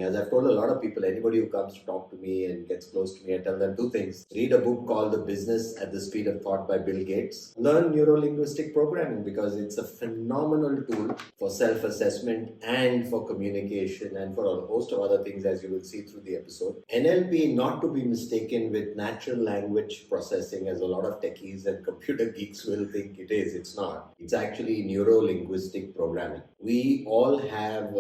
As I've told a lot of people, anybody who comes to talk to me and gets close to me, I tell them two things. Read a book called The Business at the Speed of Thought by Bill Gates. Learn Neuro Linguistic Programming because it's a phenomenal tool for self-assessment and for communication and for a host of other things, as you will see through the episode. NLP, not to be mistaken with natural language processing, as a lot of techies and computer geeks will think it is. It's not. It's actually Neuro Linguistic Programming. We all have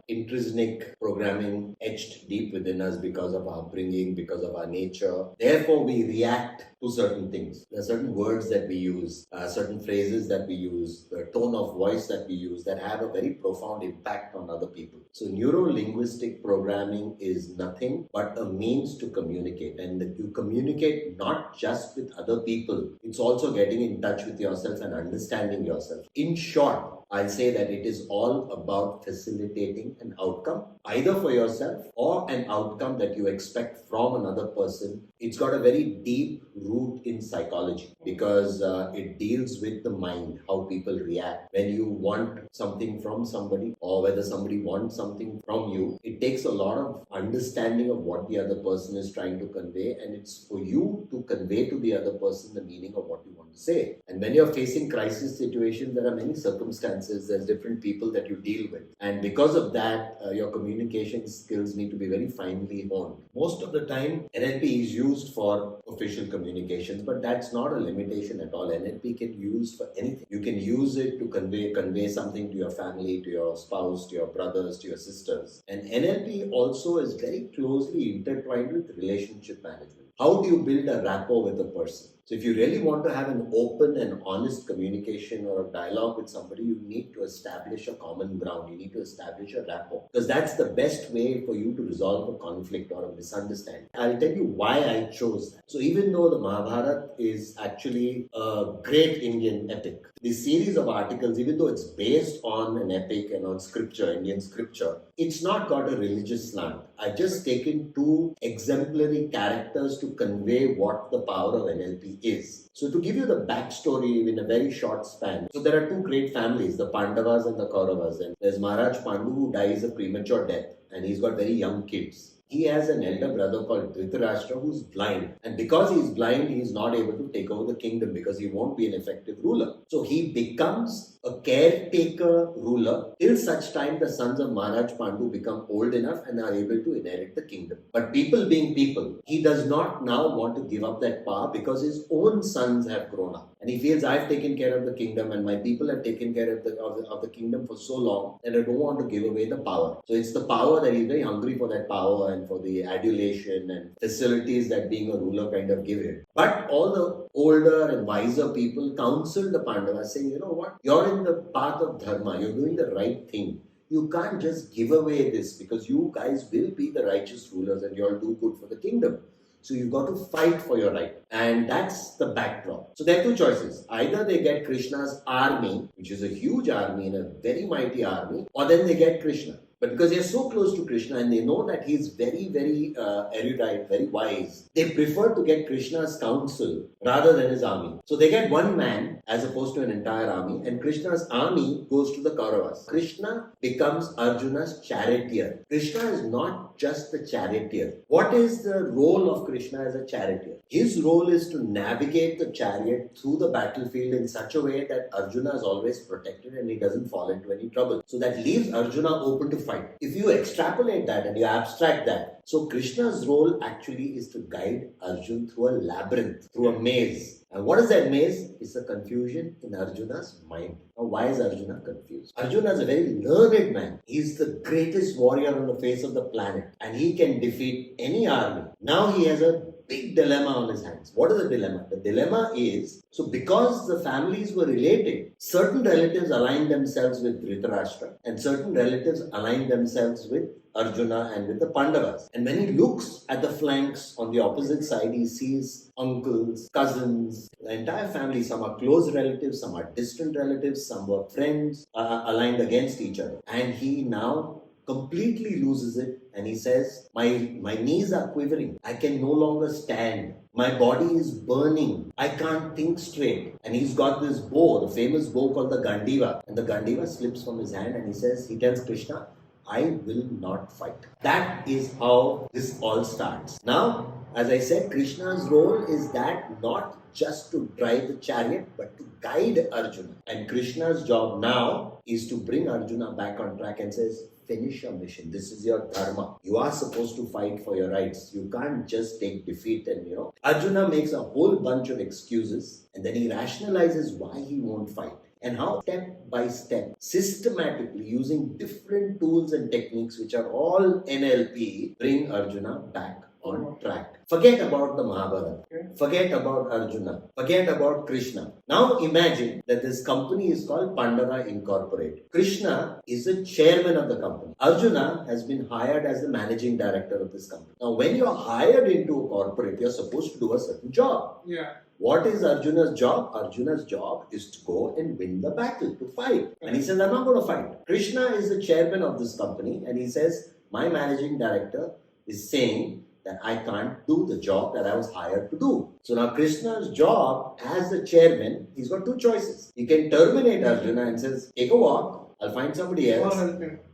intrinsic programming etched deep within us because of our upbringing, because of our nature. Therefore, we react to certain things. There are certain words that we use, certain phrases that we use, the tone of voice that we use that have a very profound impact on other people. So neuro-linguistic programming is nothing but a means to communicate. And you communicate not just with other people, it's also getting in touch with yourself and understanding yourself. In short, I'll say that it is all about facilitating an outcome, either for yourself or an outcome that you expect from another person. It's got a very deep root in psychology because it deals with the mind, how people react. When you want something from somebody or whether somebody wants something from you, it takes a lot of understanding of what the other person is trying to convey, and it's for you to convey to the other person the meaning of what you want to say. And when you're facing crisis situations, there are many circumstances, there's different people that you deal with. And because of that, your communication skills need to be very finely honed. Most of the time, NLP is used for official communications, but that's not a limitation at all. NLP can use for anything. You can use it to convey something to your family, to your spouse, to your brothers, to your sisters. And NLP also is very closely intertwined with relationship management. How do you build a rapport with a person? So if you really want to have an open and honest communication or a dialogue with somebody, you need to establish a common ground. You need to establish a rapport because that's the best way for you to resolve a conflict or a misunderstanding. I'll tell you why I chose that. So even though the Mahabharata is actually a great Indian epic, this series of articles, even though it's based on an epic and on scripture, Indian scripture, it's not got a religious slant. I've just taken two exemplary characters to convey what the power of NLP is. So to give you the backstory in a very short span, so there are two great families, the Pandavas and the Kauravas, and there's Maharaj Pandu who dies a premature death and he's got very young kids. He has an elder brother called Dhritarashtra who's blind. And because he's blind, he's not able to take over the kingdom because he won't be an effective ruler. So he becomes a caretaker ruler till such time the sons of Maharaj Pandu become old enough and are able to inherit the kingdom. But people being people, he does not now want to give up that power because his own sons have grown up. And he feels, I've taken care of the kingdom and my people have taken care of the kingdom for so long that I don't want to give away the power. So it's the power that he's very hungry for, that power and for the adulation and facilities that being a ruler kind of give him. But all the older and wiser people counsel the Pandavas saying, you know what, you're in the path of dharma, you're doing the right thing. You can't just give away this because you guys will be the righteous rulers and you'll do good for the kingdom. So you've got to fight for your right. And that's the backdrop. So there are two choices. Either they get Krishna's army, which is a huge army and a very mighty army, or then they get Krishna. But because they're so close to Krishna and they know that he's very, very erudite, very wise, they prefer to get Krishna's counsel rather than his army. So they get one man as opposed to an entire army, and Krishna's army goes to the Kauravas. Krishna becomes Arjuna's charioteer. Krishna is not just the charioteer. What is the role of Krishna as a charioteer? His role is to navigate the chariot through the battlefield in such a way that Arjuna is always protected and he doesn't fall into any trouble. So that leaves Arjuna open to fight. If you extrapolate that and you abstract that, so Krishna's role actually is to guide Arjuna through a labyrinth, through a maze. And what is that maze? It's a confusion in Arjuna's mind. Now, why is Arjuna confused? Arjuna is a very learned man. He's the greatest warrior on the face of the planet and he can defeat any army. Now he has a big dilemma on his hands. What is the dilemma? The dilemma is, so because the families were related, certain relatives aligned themselves with Dhritarashtra and certain relatives aligned themselves with Arjuna and with the Pandavas. And when he looks at the flanks on the opposite side, he sees uncles, cousins, the entire family. Some are close relatives, some are distant relatives, some were friends, aligned against each other. And he now completely loses it and he says, my knees are quivering. I can no longer stand. My body is burning. I can't think straight. And he's got this bow, the famous bow called the Gandiva. And the Gandiva slips from his hand and he tells Krishna, I will not fight. That is how this all starts. Now, as I said, Krishna's role is that not just to drive the chariot, but to guide Arjuna. And Krishna's job now is to bring Arjuna back on track and says, finish your mission. This is your dharma. You are supposed to fight for your rights. You can't just take defeat and, Arjuna makes a whole bunch of excuses and then he rationalizes why he won't fight. And how step by step, systematically using different tools and techniques which are all NLP, bring Arjuna back on track. Forget about the Mahabharata. Forget about Arjuna. Forget about Krishna. Now imagine that this company is called Pandava Incorporated. Krishna is the chairman of the company. Arjuna has been hired as the managing director of this company. Now when you're hired into a corporate, you're supposed to do a certain job. Yeah. What is Arjuna's job? Arjuna's job is to go and win the battle, to fight. And he says, I'm not going to fight. Krishna is the chairman of this company and he says, my managing director is saying that I can't do the job that I was hired to do. So now Krishna's job as the chairman, he's got two choices. He can terminate Arjuna and says, take a walk, I'll find somebody else.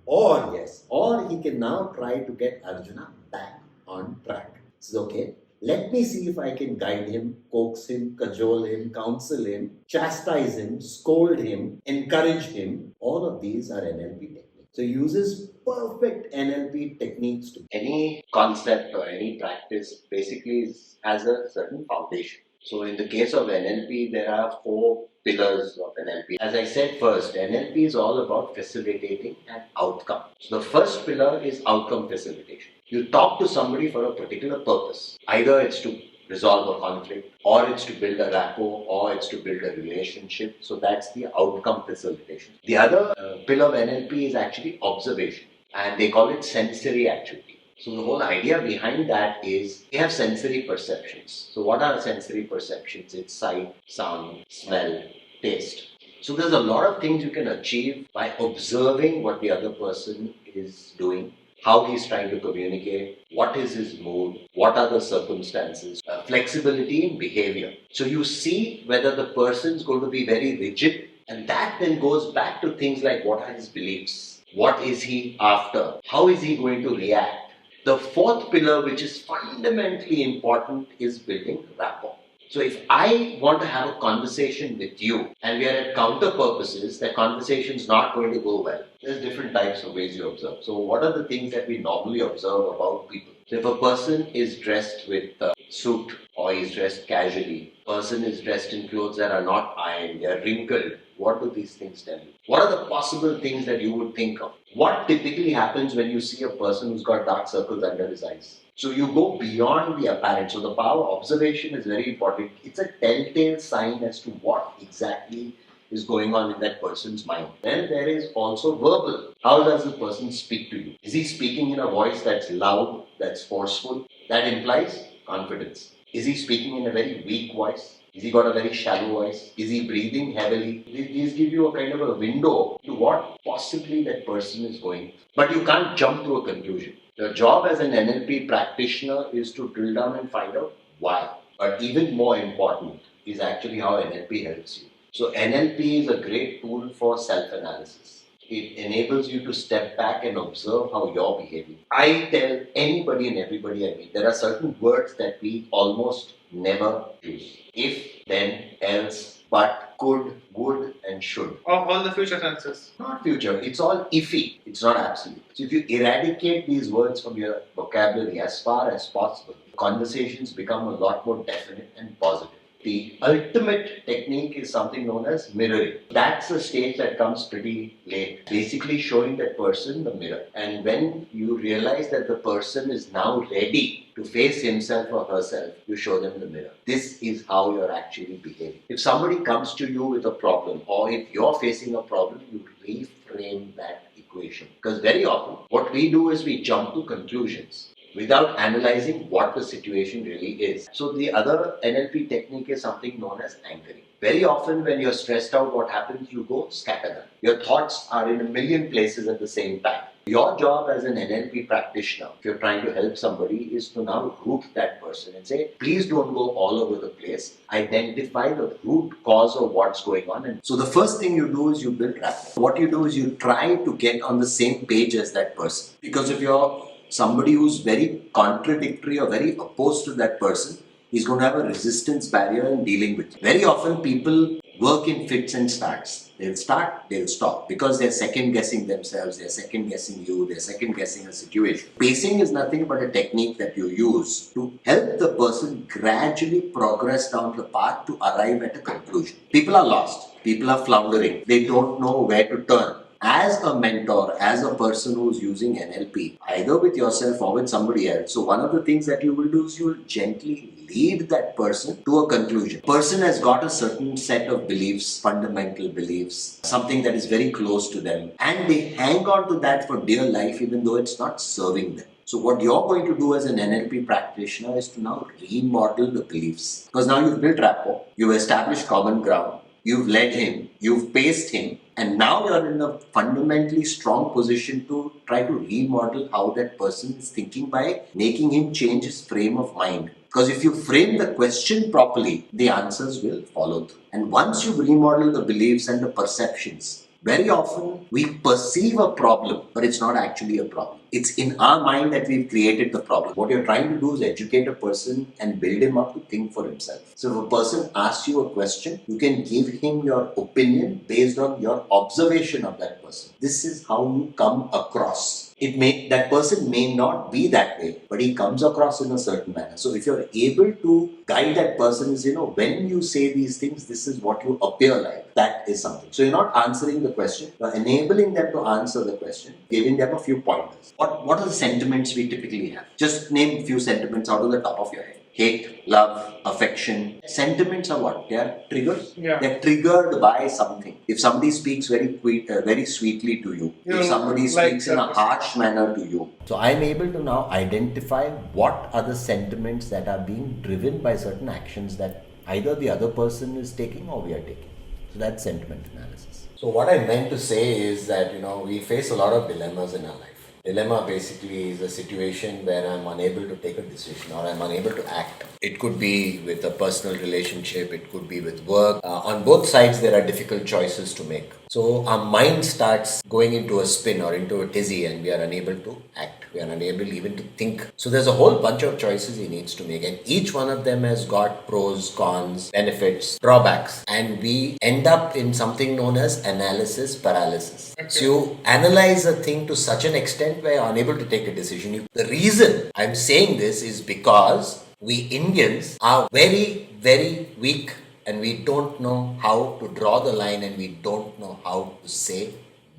Or he can now try to get Arjuna back on track. He says, okay, let me see if I can guide him, coax him, cajole him, counsel him, chastise him, scold him, encourage him. All of these are NLP techniques. So he uses perfect NLP techniques to any concept or any practice basically has a certain foundation. So in the case of NLP, there are 4 pillars of NLP. As I said first, NLP is all about facilitating an outcome. So the first pillar is outcome facilitation. You talk to somebody for a particular purpose. Either it's to resolve a conflict, or it's to build a rapport, or it's to build a relationship. So that's the outcome facilitation. The other pillar of NLP is actually observation, and they call it sensory activity. So the whole idea behind that is we have sensory perceptions. So what are sensory perceptions? It's sight, sound, smell, taste. So there's a lot of things you can achieve by observing what the other person is doing, how he's trying to communicate, what is his mood, what are the circumstances, flexibility in behavior. So you see whether the person's going to be very rigid, and that then goes back to things like what are his beliefs, what is he after, how is he going to react. The 4th pillar, which is fundamentally important, is building rapport. So if I want to have a conversation with you and we are at counter purposes, the conversation is not going to go well. There's different types of ways you observe. So what are the things that we normally observe about people? So if a person is dressed with a suit or is dressed casually, person is dressed in clothes that are not ironed, they are wrinkled, what do these things tell you? What are the possible things that you would think of? What typically happens when you see a person who's got dark circles under his eyes? So you go beyond the apparent. So the power of observation is very important. It's a telltale sign as to what exactly is going on in that person's mind. Then there is also verbal. How does the person speak to you? Is he speaking in a voice that's loud, that's forceful? That implies confidence. Is he speaking in a very weak voice? Is he got a very shallow voice? Is he breathing heavily? These give you a kind of a window to what possibly that person is going. But you can't jump to a conclusion. Your job as an NLP practitioner is to drill down and find out why. But even more important is actually how NLP helps you. So NLP is a great tool for self-analysis. It enables you to step back and observe how you're behaving. I tell anybody and everybody I meet, there are certain words that we almost never use. If, then, else, but, could, would, and should. All the future tenses. Not future, it's all iffy. It's not absolute. So if you eradicate these words from your vocabulary as far as possible, conversations become a lot more definite and positive. The ultimate technique is something known as mirroring. That's a stage that comes pretty late. Basically showing that person the mirror. And when you realize that the person is now ready to face himself or herself, you show them the mirror. This is how you're actually behaving. If somebody comes to you with a problem, or if you're facing a problem, you reframe that equation. Because very often, what we do is we jump to conclusions without analyzing what the situation really is. So the other NLP technique is something known as anchoring. Very often when you're stressed out, what happens? You go scattergun. Your thoughts are in a million places at the same time. Your job as an NLP practitioner, if you're trying to help somebody, is to now root that person. person and say, please don't go all over the place. Identify the root cause of what's going on. And so the first thing you do is you build rapport. What you do is you try to get on the same page as that person. Because if you're somebody who's very contradictory or very opposed to that person, he's going to have a resistance barrier in dealing with you. Very often people work in fits and starts. They'll start, they'll stop because they're second guessing themselves, they're second guessing you, they're second guessing a situation. Pacing is nothing but a technique that you use to help the person gradually progress down the path to arrive at a conclusion. People are lost, people are floundering, they don't know where to turn. As a mentor, as a person who's using NLP, either with yourself or with somebody else, so one of the things that you will do is you will gently lead that person to a conclusion. Person has got a certain set of beliefs, fundamental beliefs, something that is very close to them, and they hang on to that for dear life even though it's not serving them. So what you're going to do as an NLP practitioner is to now remodel the beliefs. Because now you've built rapport, you've established common ground, you've led him, you've paced him, and now you're in a fundamentally strong position to try to remodel how that person is thinking by making him change his frame of mind. Because if you frame the question properly, the answers will follow through. And once you've remodeled the beliefs and the perceptions, very often we perceive a problem, but it's not actually a problem. It's in our mind that we've created the problem. What you're trying to do is educate a person and build him up to think for himself. So if a person asks you a question, you can give him your opinion based on your observation of that person. This is how you come across. That person may not be that way, but he comes across in a certain manner. So if you're able to guide that person is, when you say these things, this is what you appear like. That is something. So you're not answering the question, you're enabling them to answer the question, giving them a few pointers. What are the sentiments we typically have? Just name a few sentiments out of the top of your head. Hate, love, affection. Sentiments are what? They are triggers. Yeah. They're triggered by something. If somebody speaks very sweetly to you, if somebody speaks in a harsh manner to you. So I'm able to now identify what are the sentiments that are being driven by certain actions that either the other person is taking or we are taking. So that's sentiment analysis. So what I meant to say is that, we face a lot of dilemmas in our life. Dilemma basically is a situation where I'm unable to take a decision or I'm unable to act. It could be with a personal relationship, it could be with work. On both sides, there are difficult choices to make. So our mind starts going into a spin or into a tizzy and we are unable to act. We are unable even to think. So there's a whole bunch of choices he needs to make and each one of them has got pros, cons, benefits, drawbacks. And we end up in something known as analysis paralysis. Okay. So you analyze a thing to such an extent where you're unable to take a decision. The reason I'm saying this is because we Indians are very, very weak and we don't know how to draw the line and we don't know how to say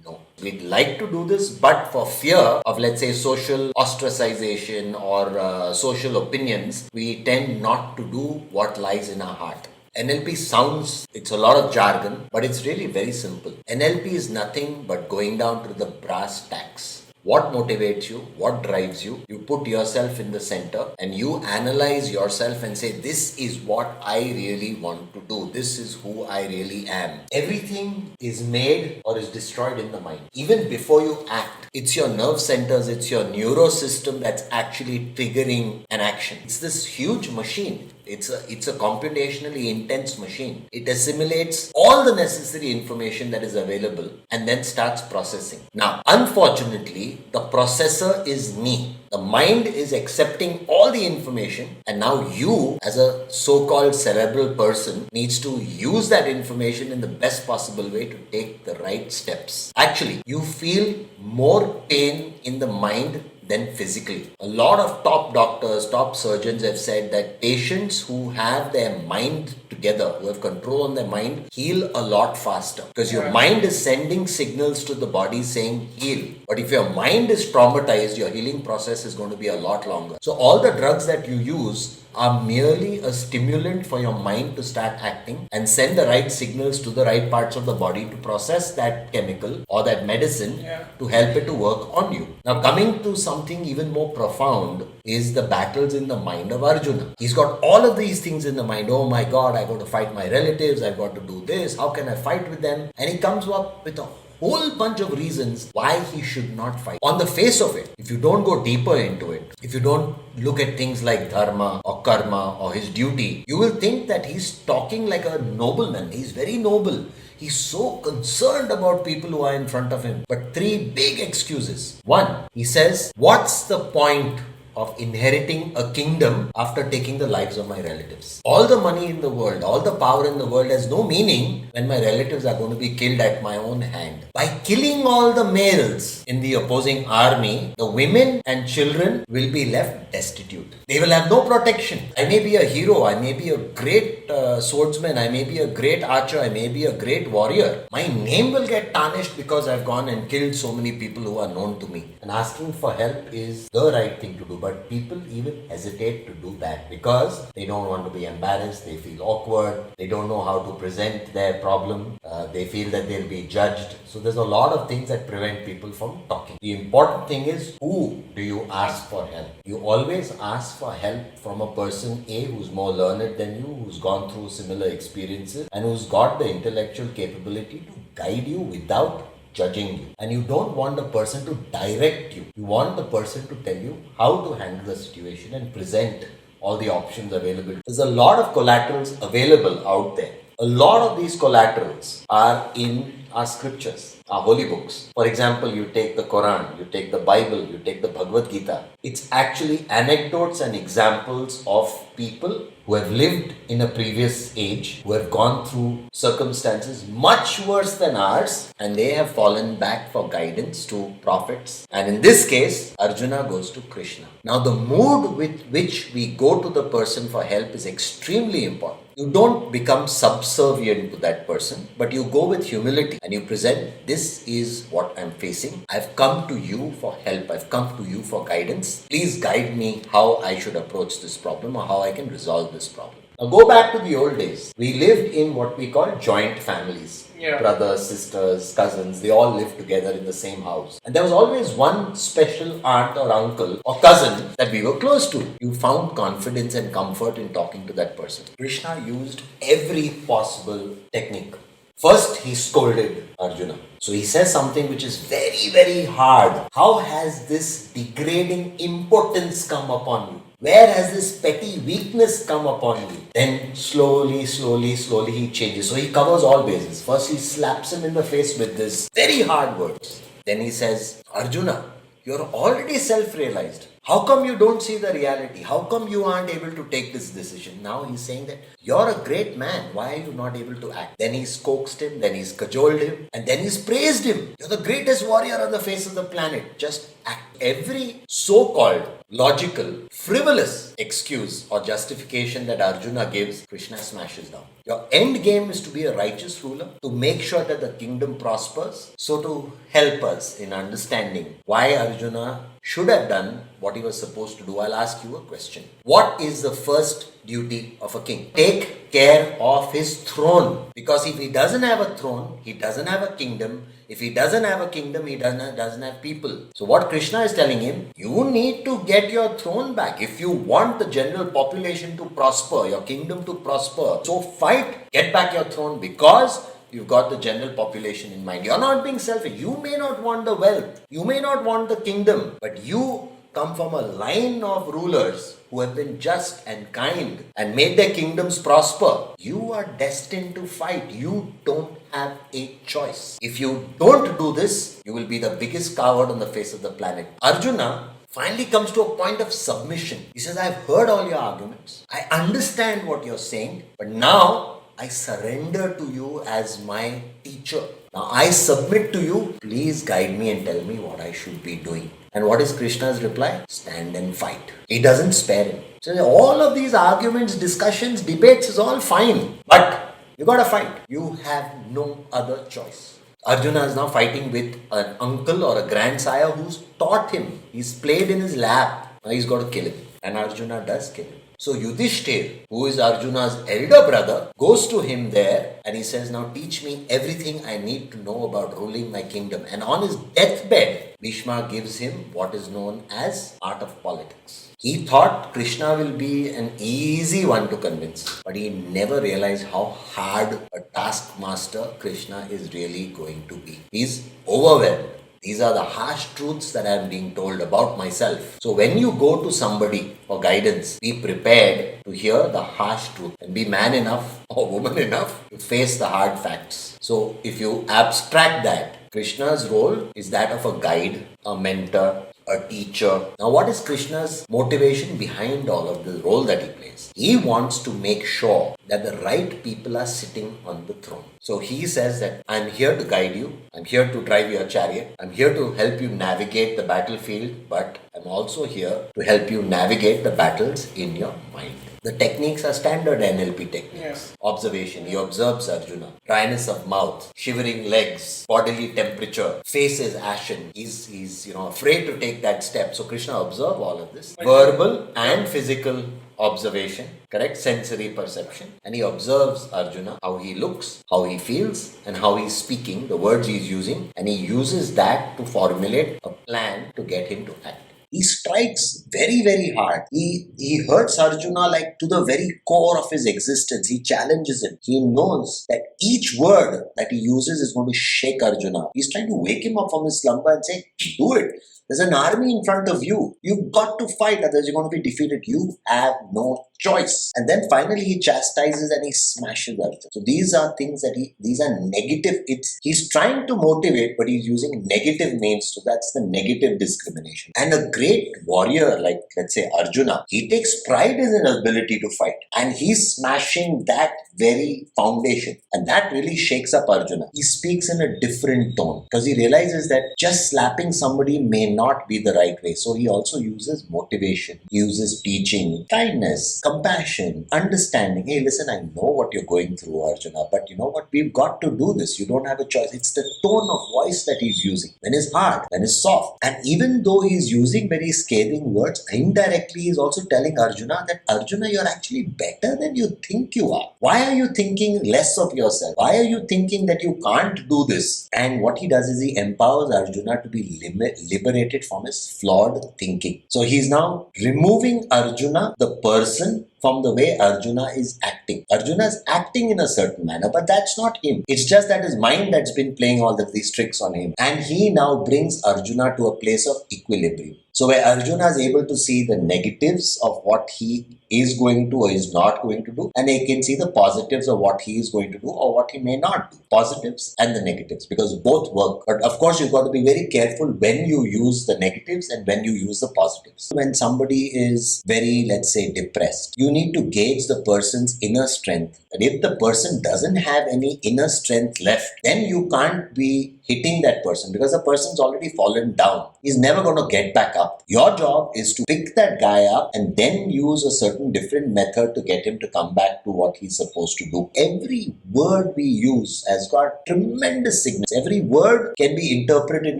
no. We'd like to do this, but for fear of, let's say, social ostracization or social opinions, we tend not to do what lies in our heart. NLP sounds, it's a lot of jargon, but it's really very simple. NLP is nothing but going down to the brass tacks. What motivates you? What drives you? You put yourself in the center and you analyze yourself and say, this is what I really want to do. This is who I really am. Everything is made or is destroyed in the mind. Even before you act, it's your nerve centers, it's your neuro system that's actually triggering an action. It's this huge machine. It's a computationally intense machine. It assimilates all the necessary information that is available and then starts processing. Now, unfortunately, the processor is me. The mind is accepting all the information and now you, as a so-called cerebral person, needs to use that information in the best possible way to take the right steps. Actually, you feel more pain in the mind than physically. A lot of top doctors, top surgeons have said that patients who have their mind together, who have control on their mind, heal a lot faster. Because your mind is sending signals to the body saying heal. But if your mind is traumatized, your healing process is going to be a lot longer. So all the drugs that you use are merely a stimulant for your mind to start acting and send the right signals to the right parts of the body to process that chemical or that medicine to help it to work on you. Now, coming to something even more profound is the battles in the mind of Arjuna. He's got all of these things in the mind. Oh my God, I got to fight my relatives. I've got to do this. How can I fight with them? And he comes up with a whole bunch of reasons why he should not fight. On the face of it, if you don't go deeper into it, if you don't look at things like dharma or karma or his duty, you will think that he's talking like a nobleman. He's very noble. He's so concerned about people who are in front of him. But three big excuses. One, he says, what's the point of inheriting a kingdom after taking the lives of my relatives? All the money in the world, all the power in the world has no meaning when my relatives are going to be killed at my own hand. By killing all the males in the opposing army, the women and children will be left destitute. They will have no protection. I may be a hero, I may be a great swordsman, I may be a great archer, I may be a great warrior. My name will get tarnished because I've gone and killed so many people who are known to me. And asking for help is the right thing to do. But people even hesitate to do that because they don't want to be embarrassed, they feel awkward, they don't know how to present their problem, they feel that they'll be judged. So there's a lot of things that prevent people from talking. The important thing is, who do you ask for help? You always ask for help from a person A who's more learned than you, who's gone through similar experiences, and who's got the intellectual capability to guide you without judging you. And you don't want the person to direct you. You want the person to tell you how to handle the situation and present all the options available. There's a lot of collaterals available out there. A lot of these collaterals are in our scriptures, our holy books. For example, you take the Quran, you take the Bible, you take the Bhagavad-Gita. It's actually anecdotes and examples of people who have lived in a previous age, who have gone through circumstances much worse than ours, and they have fallen back for guidance to prophets. And in this case, Arjuna goes to Krishna. Now, the mood with which we go to the person for help is extremely important. You don't become subservient to that person, but you go with humility and you present, this is what I'm facing. I've come to you for help. I've come to you for guidance. Please guide me how I should approach this problem or how I can resolve this problem. Now go back to the old days. We lived in what we call joint families. Brothers, sisters, cousins, they all lived together in the same house. And there was always one special aunt or uncle or cousin that we were close to. You found confidence and comfort in talking to that person. Krishna used every possible technique. First, he scolded Arjuna. So he says something which is very, very hard. How has this degrading impotence come upon you? Where has this petty weakness come upon you? Then slowly he changes. So he covers all bases. First he slaps him in the face with this very hard words. Then he says, Arjuna, you're already self-realized. How come you don't see the reality? How come you aren't able to take this decision? Now he's saying that you're a great man. Why are you not able to act? Then he's coaxed him, then he's cajoled him, and then he's praised him. You're the greatest warrior on the face of the planet. Just act. Every so-called logical, frivolous excuse or justification that Arjuna gives, Krishna smashes down. Your end game is to be a righteous ruler, to make sure that the kingdom prospers. So to help us in understanding why Arjuna should have done what he was supposed to do, I'll ask you a question. What is the first duty of a king? Take care of his throne. Because if he doesn't have a throne, he doesn't have a kingdom. If he doesn't have a kingdom, he doesn't have people. So what Krishna is telling him, you need to get your throne back. If you want the general population to prosper, your kingdom to prosper, so fight, get back your throne, because you've got the general population in mind. You're not being selfish. You may not want the wealth. You may not want the kingdom. But you come from a line of rulers who have been just and kind and made their kingdoms prosper. You are destined to fight. You don't have a choice. If you don't do this, you will be the biggest coward on the face of the planet. Arjuna finally comes to a point of submission. He says, I've heard all your arguments. I understand what you're saying. But now I surrender to you as my teacher. Now I submit to you. Please guide me and tell me what I should be doing. And what is Krishna's reply? Stand and fight. He doesn't spare him. So all of these arguments, discussions, debates is all fine. But you gotta fight. You have no other choice. Arjuna is now fighting with an uncle or a grandsire who's taught him. He's played in his lap. Now he's got to kill him. And Arjuna does kill him. So Yudhishthir, who is Arjuna's elder brother, goes to him there and he says, now teach me everything I need to know about ruling my kingdom. And on his deathbed, Bhishma gives him what is known as art of politics. He thought Krishna will be an easy one to convince, but he never realized how hard a taskmaster Krishna is really going to be. He's overwhelmed. These are the harsh truths that I am being told about myself. So when you go to somebody for guidance, be prepared to hear the harsh truth and be man enough or woman enough to face the hard facts. So if you abstract that, Krishna's role is that of a guide, a mentor, a teacher. Now, what is Krishna's motivation behind all of the role that he plays? He wants to make sure that the right people are sitting on the throne. So he says that I'm here to guide you, I'm here to drive your chariot, I'm here to help you navigate the battlefield, but I'm also here to help you navigate the battles in your mind. The techniques are standard NLP techniques. Observation. He observes Arjuna. Dryness of mouth, shivering legs, bodily temperature, face is ashen. He's afraid to take that step. So Krishna observes all of this. Verbal and physical observation, correct? Sensory perception. And he observes Arjuna, how he looks, how he feels, and how he's speaking, the words he's using, and he uses that to formulate a plan to get him to act. He strikes very, very hard. He hurts Arjuna like to the very core of his existence. He challenges him. He knows that each word that he uses is going to shake Arjuna. He's trying to wake him up from his slumber and say, do it. There's an army in front of you. You've got to fight, otherwise you're going to be defeated. You have no choice. And then finally he chastises and he smashes Arjuna. So these are things that these are negative. He's trying to motivate, but he's using negative means. So that's the negative discrimination. And a great warrior like, let's say, Arjuna, he takes pride in his ability to fight. And he's smashing that very foundation. And that really shakes up Arjuna. He speaks in a different tone because he realizes that just slapping somebody may not be the right way. So he also uses motivation, he uses teaching, kindness, compassion, understanding. Hey, listen, I know what you're going through, Arjuna, but you know what? We've got to do this. You don't have a choice. It's the tone of voice that he's using. When it's hard, when it's soft. And even though he's using very scathing words, indirectly he's also telling Arjuna that, Arjuna, you're actually better than you think you are. Why are you thinking less of yourself? Why are you thinking that you can't do this? And what he does is he empowers Arjuna to be liberated from his flawed thinking. So he's now removing Arjuna, the person, from the way Arjuna is acting. Arjuna is acting in a certain manner, but that's not him. It's just that his mind that's been playing all of these tricks on him. And he now brings Arjuna to a place of equilibrium. So where Arjuna is able to see the negatives of what he is going to or is not going to do, and he can see the positives of what he is going to do or what he may not do. Positives and the negatives, because both work. But of course, you've got to be very careful when you use the negatives and when you use the positives. When somebody is very, let's say, depressed, you need to gauge the person's inner strength. And if the person doesn't have any inner strength left, then you can't be hitting that person because the person's already fallen down. He's never going to get back up. Your job is to pick that guy up and then use a certain different method to get him to come back to what he's supposed to do. Every word we use has got tremendous significance. Every word can be interpreted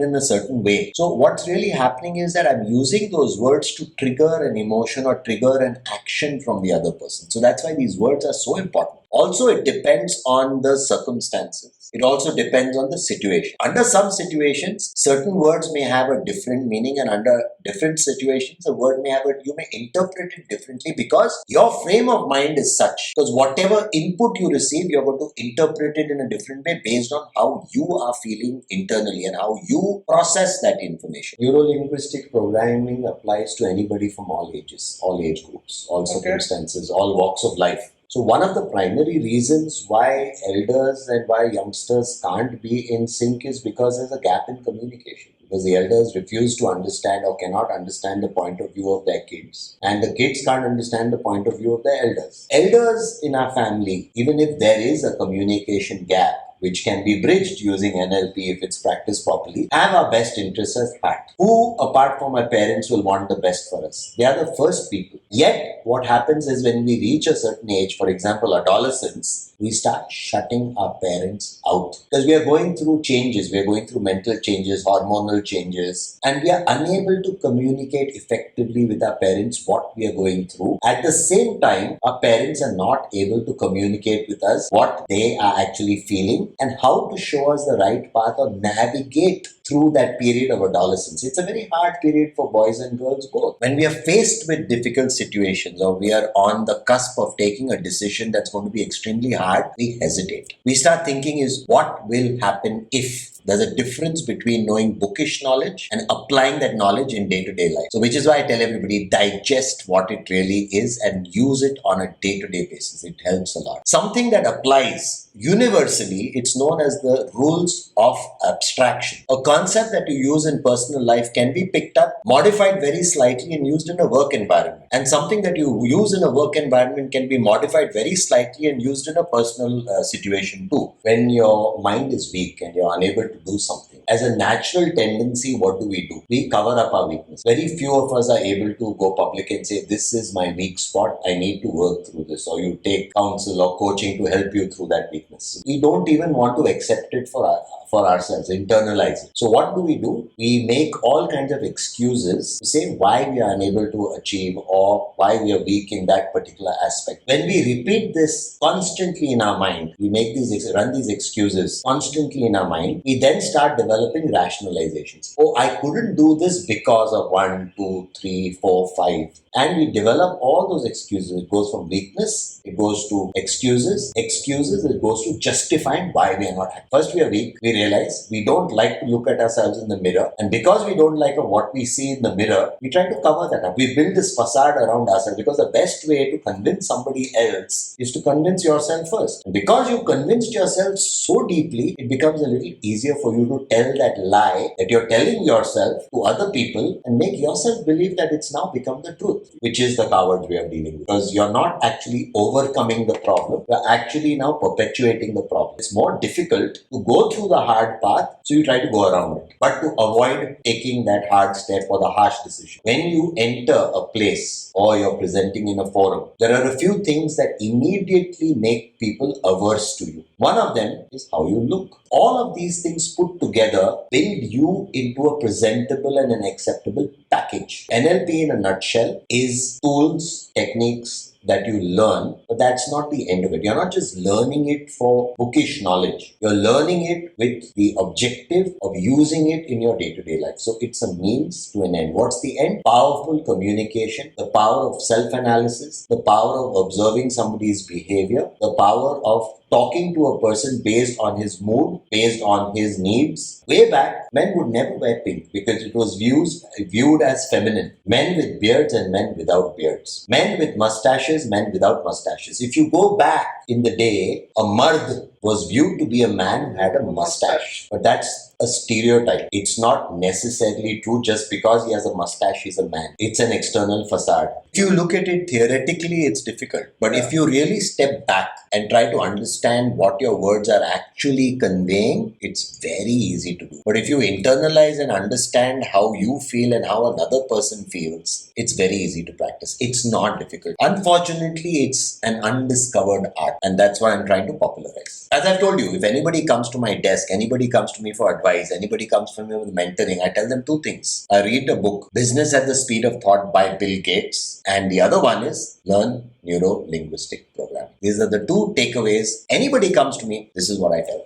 in a certain way. So what's really happening is that I'm using those words to trigger an emotion or trigger an action from the other person. So that's why these words are so important. Also, it depends on the circumstances. It also depends on the situation. Under some situations, certain words may have a different meaning, and under different situations, a word you may interpret it differently because your frame of mind is such. Because whatever input you receive, you're going to interpret it in a different way based on how you are feeling internally and how you process that information. Neuro Linguistic Programming applies to anybody from all ages, all age groups, all circumstances, all walks of life. So one of the primary reasons why elders and why youngsters can't be in sync is because there's a gap in communication. Because the elders refuse to understand or cannot understand the point of view of their kids. And the kids can't understand the point of view of the elders. Elders in our family, even if there is a communication gap, which can be bridged using NLP if it's practiced properly, have our best interests at heart. Who, apart from our parents, will want the best for us? They are the first people. Yet, what happens is when we reach a certain age, for example, adolescence, we start shutting our parents out. Because we are going through changes, we are going through mental changes, hormonal changes, and we are unable to communicate effectively with our parents what we are going through. At the same time, our parents are not able to communicate with us what they are actually feeling and how to show us the right path or navigate through that period of adolescence. It's a very hard period for boys and girls both. When we are faced with difficult situations or we are on the cusp of taking a decision that's going to be extremely hard, we hesitate. We start thinking is what will happen if. There's a difference between knowing bookish knowledge and applying that knowledge in day-to-day life. So which is why I tell everybody, digest what it really is and use it on a day-to-day basis. It helps a lot. Something that applies universally, it's known as the rules of abstraction. A concept that you use in personal life can be picked up, modified very slightly and used in a work environment. And something that you use in a work environment can be modified very slightly and used in a personal situation too. When your mind is weak and you're unable to do something, as a natural tendency, what do? We cover up our weakness. Very few of us are able to go public and say, this is my weak spot, I need to work through this. Or you take counsel or coaching to help you through that weakness. We don't even want to accept it for ourselves, internalize it. So what do? We make all kinds of excuses to say why we are unable to achieve or why we are weak in that particular aspect. When we repeat this constantly in our mind, we run these excuses constantly in our mind, we then start developing rationalizations. Oh, I couldn't do this because of 1, 2, 3, 4, 5. And we develop all those excuses. It goes from weakness, it goes to excuses, it goes to justifying why we are not happy. First we are weak, we realize we don't like to look at ourselves in the mirror, and because we don't like what we see in the mirror, we try to cover that up. We build this facade around ourselves because the best way to convince somebody else is to convince yourself first. And because you convinced yourself so deeply, it becomes a little easier for you to tell that lie that you're telling yourself to other people and make yourself believe that it's now become the truth, which is the coward's way of dealing with. Because you're not actually overcoming the problem, you're actually now perpetuating the problem. It's more difficult to go through the hard path, so you try to go around it, but to avoid taking that hard step or the harsh decision. When you enter a place or you're presenting in a forum, there are a few things that immediately make people averse to you. One of them is how you look. All of these things put together build you into a presentable and an acceptable package. NLP in a nutshell is tools, techniques that you learn, but that's not the end of it. You're not just learning it for bookish knowledge. You're learning it with the objective of using it in your day-to-day life. So it's a means to an end. What's the end? Powerful communication, the power of self-analysis, the power of observing somebody's behavior, the power of talking to a person based on his mood, based on his needs. Way back, men would never wear pink because it was viewed as feminine. Men with beards and men without beards. Men with mustaches, men without mustaches. If you go back in the day, a mard was viewed to be a man who had a mustache. But that's a stereotype. It's not necessarily true. Just because he has a mustache, he's a man. It's an external facade. If you look at it theoretically, it's difficult. But if you really step back and try to understand what your words are actually conveying, it's very easy to do. But if you internalize and understand how you feel and how another person feels, it's very easy to practice. It's not difficult. Unfortunately, it's an undiscovered art, and that's why I'm trying to popularize. As I've told you, if anybody comes to my desk, anybody comes to me for advice, anybody comes to me with mentoring, I tell them two things. I read a book, Business at the Speed of Thought by Bill Gates, and the other one is learn Neuro Linguistic Programming. These are the two takeaways. Anybody comes to me, this is what I tell.